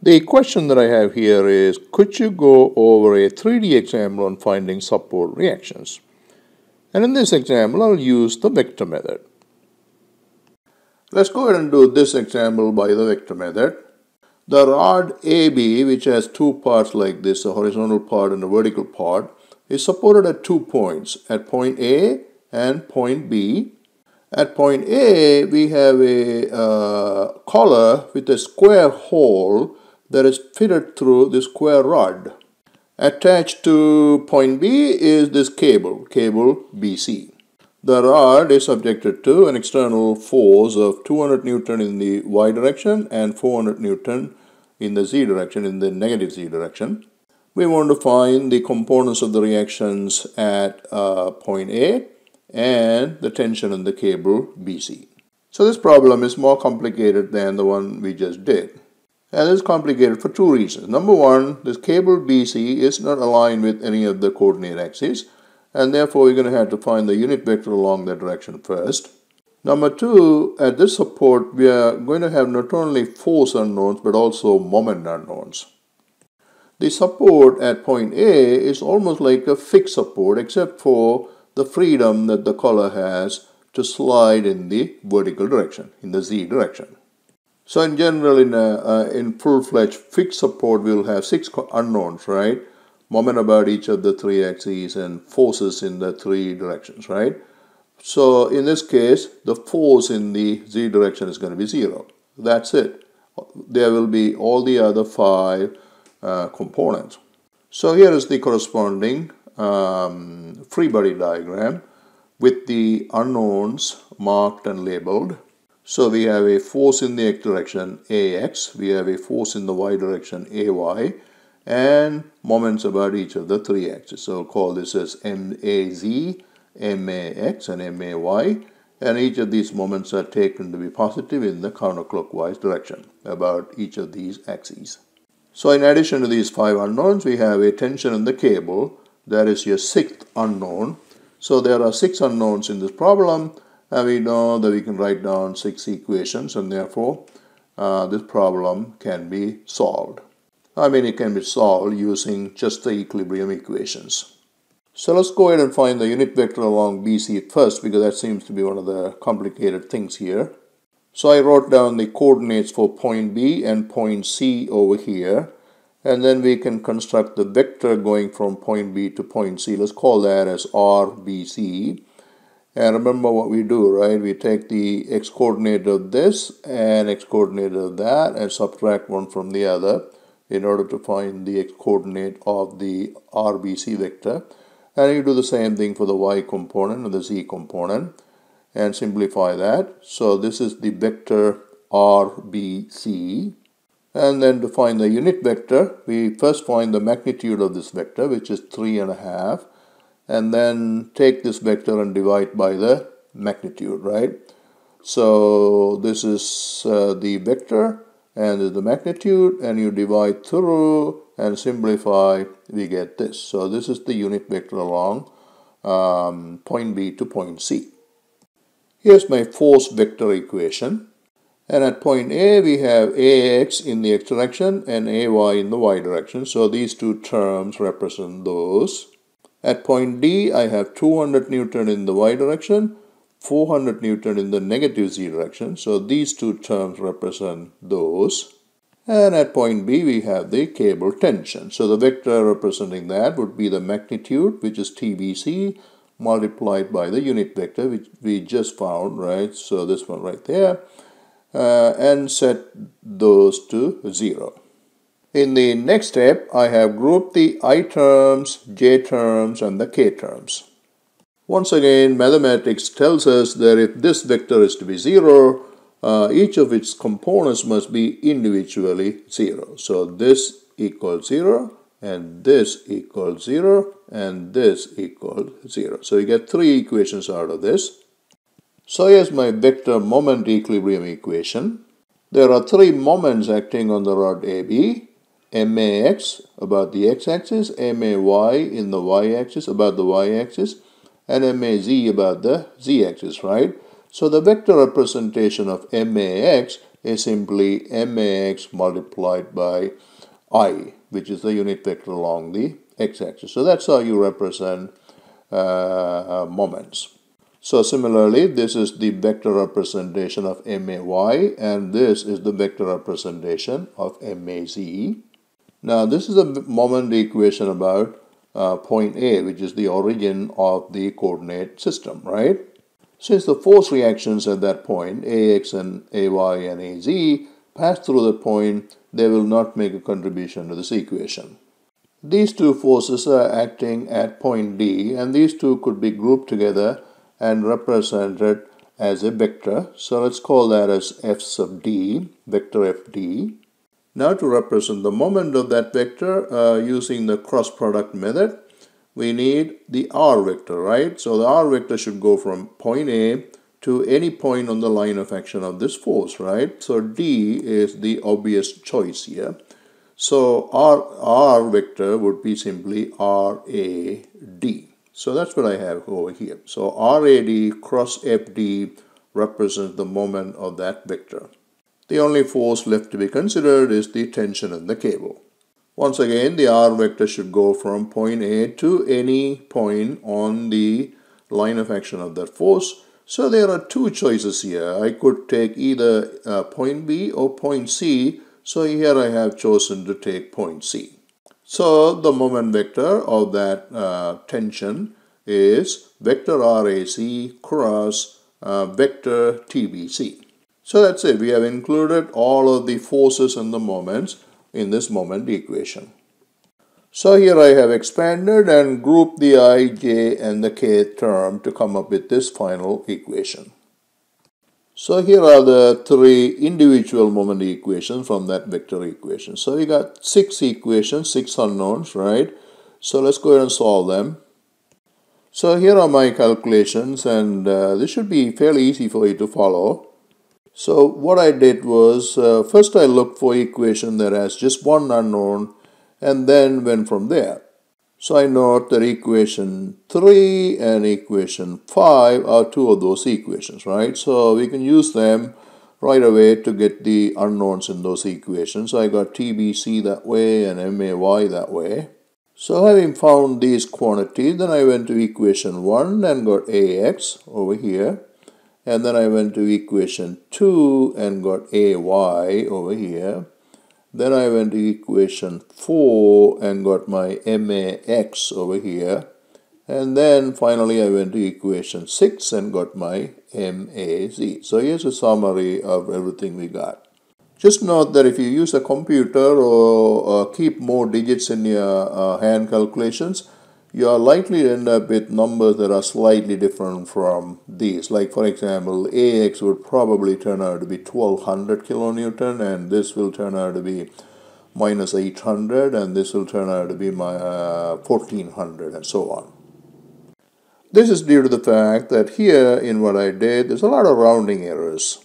The question that I have here is, could you go over a 3D example on finding support reactions? And in this example, I'll use the vector method. Let's go ahead and do this example by the vector method. The rod AB, which has two parts like this, a horizontal part and a vertical part, is supported at 2 points, at point A and point B. At point A, we have a collar with a square hole that is fitted through the square rod. Attached to point B is this cable BC. The rod is subjected to an external force of 200 Newton in the y direction and 400 Newton in the z direction, in the negative z direction. We want to find the components of the reactions at point A and the tension in the cable BC. So this problem is more complicated than the one we just did. And it's complicated for two reasons. Number one, this cable BC is not aligned with any of the coordinate axes, and therefore we're going to have to find the unit vector along that direction first. Number two, at this support, we are going to have not only force unknowns, but also moment unknowns. The support at point A is almost like a fixed support, except for the freedom that the collar has to slide in the vertical direction, in the z direction. So in general, in full-fledged fixed support, we will have 6 unknowns, right? Moment about each of the 3 axes and forces in the 3 directions, right? So in this case, the force in the z direction is going to be 0. That's it. There will be all the other 5 components. So here is the corresponding free body diagram with the unknowns marked and labeled. So we have a force in the x direction, AX, we have a force in the y direction, AY, and moments about each of the 3 axes. So we'll call this as MAZ, MAX, and MAY, and each of these moments are taken to be positive in the counterclockwise direction about each of these axes. So in addition to these 5 unknowns, we have a tension in the cable, that is your 6th unknown. So there are 6 unknowns in this problem, and we know that we can write down 6 equations, and therefore this problem can be solved. I mean, it can be solved using just the equilibrium equations. So let's go ahead and find the unit vector along BC first, because that seems to be one of the complicated things here. So I wrote down the coordinates for point B and point C over here, and then we can construct the vector going from point B to point C. Let's call that as RBC. And remember what we do, right? We take the x-coordinate of this and x-coordinate of that and subtract one from the other in order to find the x-coordinate of the RBC vector. And you do the same thing for the y component and the z component and simplify that. So this is the vector RBC. And then to find the unit vector, we first find the magnitude of this vector, which is 3.5. And then take this vector and divide by the magnitude, right? So this is the vector and this is the magnitude, and you divide through and simplify, we get this. So this is the unit vector along point B to point C. Here's my force vector equation. And at point A, we have AX in the x direction and AY in the y direction. So these two terms represent those. At point D, I have 200 Newton in the y direction, 400 Newton in the negative z direction. So these two terms represent those. And at point B, we have the cable tension. So the vector representing that would be the magnitude, which is TBC, multiplied by the unit vector, which we just found, right? So this one right there. And set those to 0. In the next step, I have grouped the I terms, j terms, and the k terms. Once again, mathematics tells us that if this vector is to be 0, each of its components must be individually 0. So this equals 0, and this equals 0, and this equals 0. So you get 3 equations out of this. So here's my vector moment equilibrium equation. There are 3 moments acting on the rod AB. MAX about the x-axis, MAY in the y-axis about the y-axis, and MAZ about the z-axis, right? So the vector representation of MAX is simply max multiplied by I, which is the unit vector along the x-axis. So that's how you represent moments. So similarly, this is the vector representation of MAY, and this is the vector representation of MAZ. Now this is a moment equation about point A, which is the origin of the coordinate system, right? Since the force reactions at that point, AX and AY and AZ, pass through the point, they will not make a contribution to this equation. These two forces are acting at point D, and these two could be grouped together and represented as a vector. So let's call that as F sub D, vector FD. Now to represent the moment of that vector using the cross product method, we need the R vector, right? So the R vector should go from point A to any point on the line of action of this force, right? So D is the obvious choice here. So R vector would be simply RAD. So that's what I have over here. So RAD cross FD represents the moment of that vector. The only force left to be considered is the tension in the cable. Once again, the R vector should go from point A to any point on the line of action of that force. So there are two choices here. I could take either point B or point C. So here I have chosen to take point C. So the moment vector of that tension is vector RAC cross vector TBC. So that's it. We have included all of the forces and the moments in this moment equation. So here I have expanded and grouped the I, J and the K term to come up with this final equation. So here are the three individual moment equations from that vector equation. So we got 6 equations, 6 unknowns, right? So let's go ahead and solve them. So here are my calculations, and this should be fairly easy for you to follow. So what I did was, first I looked for equation that has just one unknown and then went from there. So I note that equation 3 and equation 5 are two of those equations, right? So we can use them right away to get the unknowns in those equations. So I got TBC that way and MAY that way. So having found these quantities, then I went to equation 1 and got AX over here. And then I went to equation 2 and got AY over here. Then I went to equation 4 and got my MAX over here. And then finally I went to equation 6 and got my MAZ. So here's a summary of everything we got. Just note that if you use a computer or keep more digits in your hand calculations, you are likely to end up with numbers that are slightly different from these. Like for example, AX would probably turn out to be 1200 kilonewton, and this will turn out to be minus 800, and this will turn out to be 1400, and so on. This is due to the fact that here in what I did, there's a lot of rounding errors.